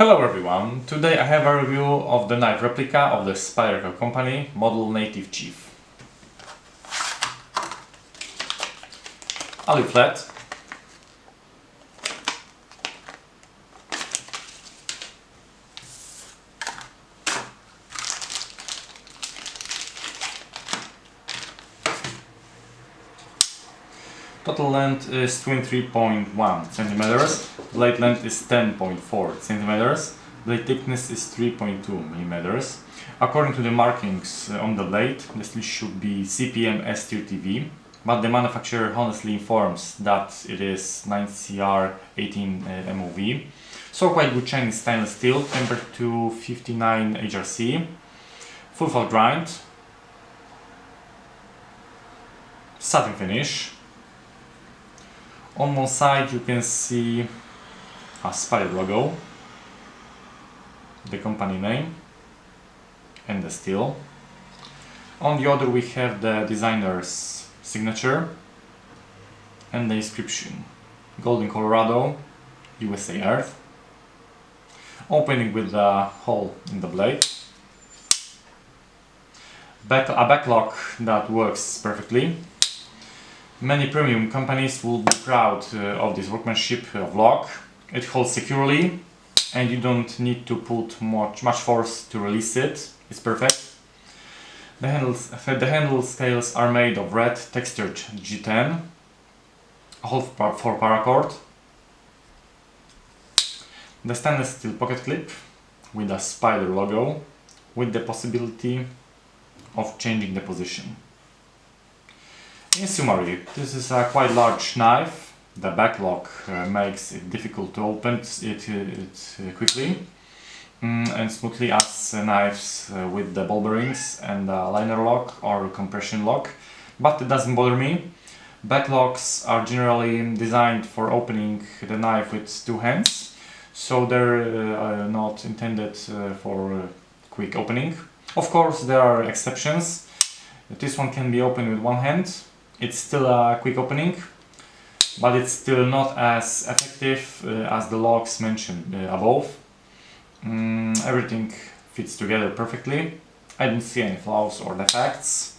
Hello everyone, today I have a review of the knife replica of the Spyderco company, model Native Chief. A leaflet, total length is 23.1 centimeters, blade length is 10.4 centimeters, blade thickness is 3.2 millimeters. According to the markings on the blade, the steel should be CPM S2TV, but the manufacturer honestly informs that it is 9CR 18 MOV. So quite good Chinese stainless steel, tempered to 59 HRC, full felt grind, satin finish. On one side you can see a Spyder logo, the company name and the steel. On the other we have the designer's signature and the inscription Golden Colorado, USA Earth. Opening with the hole in the blade. A backlock that works perfectly. Many premium companies will be proud of this workmanship of lock. It holds securely and you don't need to put much force to release it. It's perfect. The handle scales are made of red textured G10, a hole for paracord, the stainless steel pocket clip with a Spyder logo with the possibility of changing the position. In summary, this is a quite large knife. The backlock makes it difficult to open it quickly and smoothly as knives with the ball bearings and the liner lock or compression lock, but it doesn't bother me. Backlocks are generally designed for opening the knife with two hands, so they're not intended for quick opening. Of course, there are exceptions. This one can be opened with one hand. It's still a quick opening, but it's still not as effective as the locks mentioned above. Everything fits together perfectly. I don't see any flaws or defects.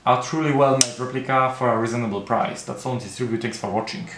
A truly well made replica for a reasonable price. That's all in this review. Thanks for watching.